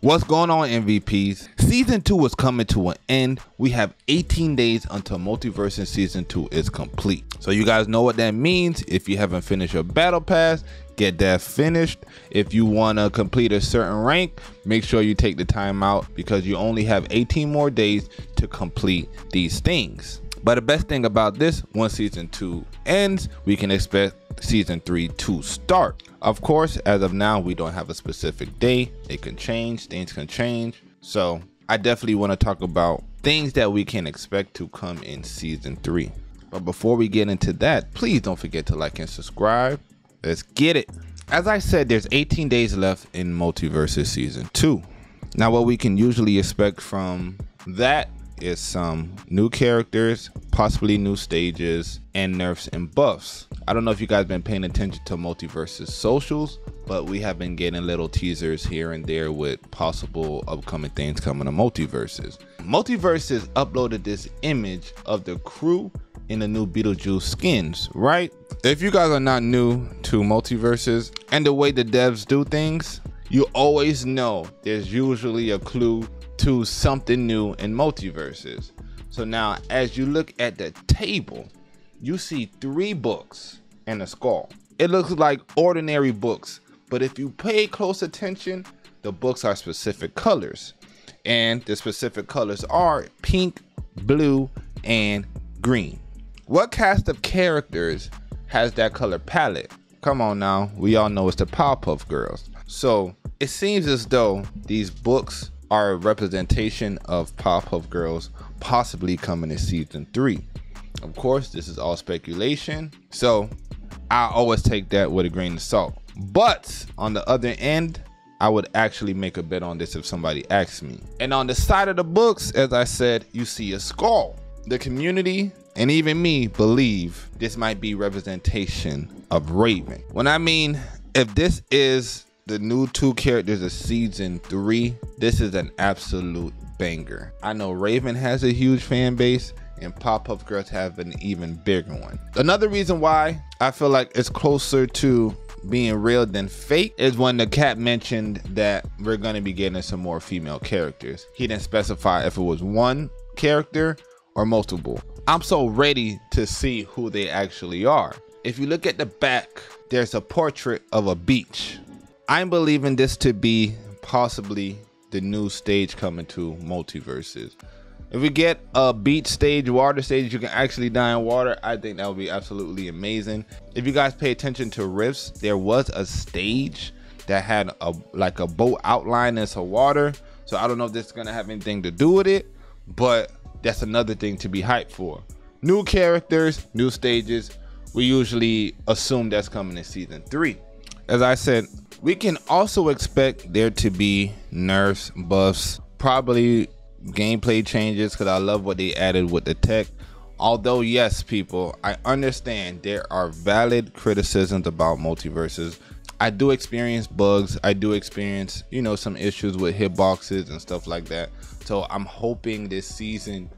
What's going on, MVPs? Season 2 is coming to an end. We have 18 days until Multiversus Season 2 is complete. So you guys know what that means. If you haven't finished your battle pass, get that finished. If you want to complete a certain rank, make sure you take the time out because you only have 18 more days to complete these things. But the best thing about this, once Season 2 ends, we can expect Season 3 to start. Of course, as of now, we don't have a specific day. It can change, things can change. So I definitely want to talk about things that we can expect to come in Season 3. But before we get into that, please don't forget to like and subscribe. Let's get it. As I said, there's 18 days left in Multiversus Season 2. Now, what we can usually expect from that is some new characters, possibly new stages, and nerfs and buffs. I don't know if you guys been paying attention to Multiversus socials, but we have been getting little teasers here and there with possible upcoming things coming to Multiversus. Multiversus uploaded this image of the crew in the new Beetlejuice skins, right? If you guys are not new to Multiversus and the way the devs do things, you always know there's usually a clue to something new in Multiversus. So now as you look at the table, you see 3 books and a skull. It looks like ordinary books, but if you pay close attention, the books are specific colors, and the specific colors are pink, blue, and green. What cast of characters has that color palette? Come on now, we all know it's the Powerpuff Girls. So it seems as though these books are a representation of Powerpuff Girls possibly coming in Season 3. Of course, this is all speculation, so I always take that with a grain of salt. But on the other end, I would actually make a bet on this if somebody asks me. And on the side of the books, as I said, you see a skull. The community and even me believe this might be representation of Raven. When I mean, if this is the new 2 characters of Season 3, this is an absolute banger. I know Raven has a huge fan base and Powerpuff Girls have an even bigger one. Another reason why I feel like it's closer to being real than fake is when the cat mentioned that we're going to be getting some more female characters. He didn't specify if it was 1 character or multiple. I'm so ready to see who they actually are. If you look at the back, there's a portrait of a beach. I'm believing this to be possibly the new stage coming to Multiversus. If we get a beach stage, water stage, you can actually die in water, I think that would be absolutely amazing. If you guys pay attention to Rifts, there was a stage that had like a boat outline in some water. So I don't know if this is gonna have anything to do with it, but that's another thing to be hyped for. New characters, new stages. We usually assume that's coming in Season 3. As I said, we can also expect there to be nerfs, buffs, probably gameplay changes, because I love what they added with the tech. Although yes, people, I understand there are valid criticisms about Multiversus. I do experience bugs. I do experience, you know, some issues with hitboxes and stuff like that. So I'm hoping this season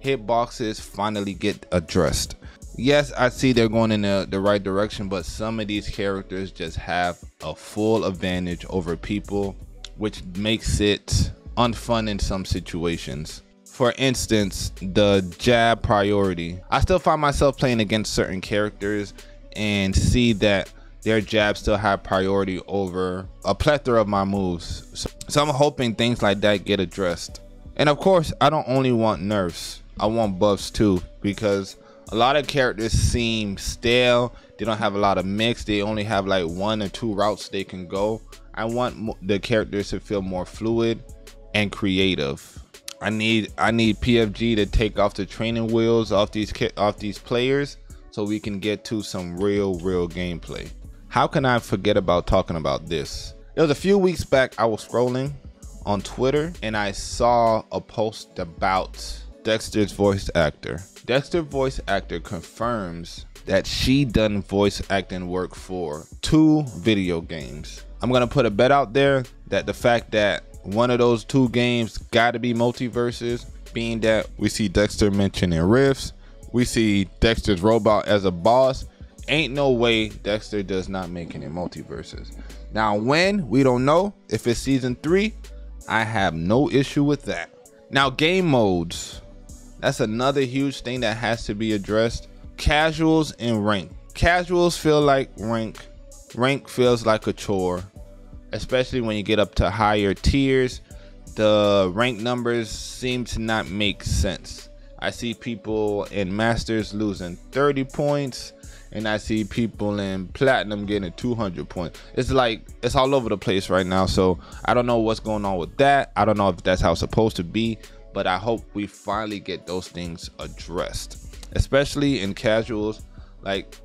hitboxes finally get addressed. Yes, I see they're going in the right direction, but some of these characters just have a full advantage over people, which makes it unfun in some situations. For instance, the jab priority. I still find myself playing against certain characters and see that their jabs still have priority over a plethora of my moves. So I'm hoping things like that get addressed. And of course, I don't only want nerfs, I want buffs too, because a lot of characters seem stale. They don't have a lot of mix. They only have like 1 or 2 routes they can go. I want the characters to feel more fluid and creative. I need PFG to take off the training wheels off these players so we can get to some real gameplay. How can I forget about talking about this? It was a few weeks back, I was scrolling on Twitter and I saw a post about Dexter's voice actor. Dexter's voice actor confirms that she done voice acting work for 2 video games. I'm gonna put a bet out there that the fact that one of those 2 games gotta be Multiversus, being that we see Dexter mentioned in Rifts, we see Dexter's robot as a boss, ain't no way Dexter does not make it in Multiversus. Now when, we don't know. If it's Season 3, I have no issue with that. Now, game modes. That's another huge thing that has to be addressed. Casuals and rank. Casuals feel like rank. Rank feels like a chore, especially when you get up to higher tiers. The rank numbers seem to not make sense. I see people in Masters losing 30 points, and I see people in Platinum getting 200 points. It's like, it's all over the place right now. So I don't know what's going on with that. I don't know if that's how it's supposed to be, but I hope we finally get those things addressed, especially in casuals. Like,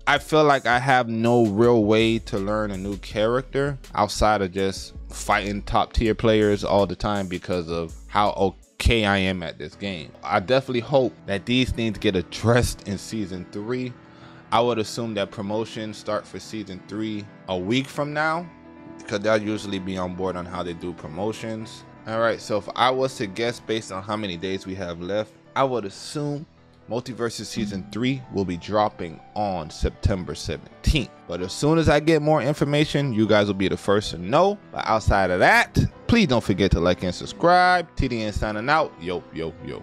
I feel like I have no real way to learn a new character outside of just fighting top tier players all the time because of how okay I am at this game. I definitely hope that these things get addressed in season 3. I would assume that promotions start for season 3 a week from now, because they'll usually be on board on how they do promotions. All right, so if I was to guess based on how many days we have left, I would assume Multiversus season 3 will be dropping on September 17th. But as soon as I get more information, you guys will be the first to know. But outside of that, please don't forget to like and subscribe. TDN signing out. Yo, yo, yo.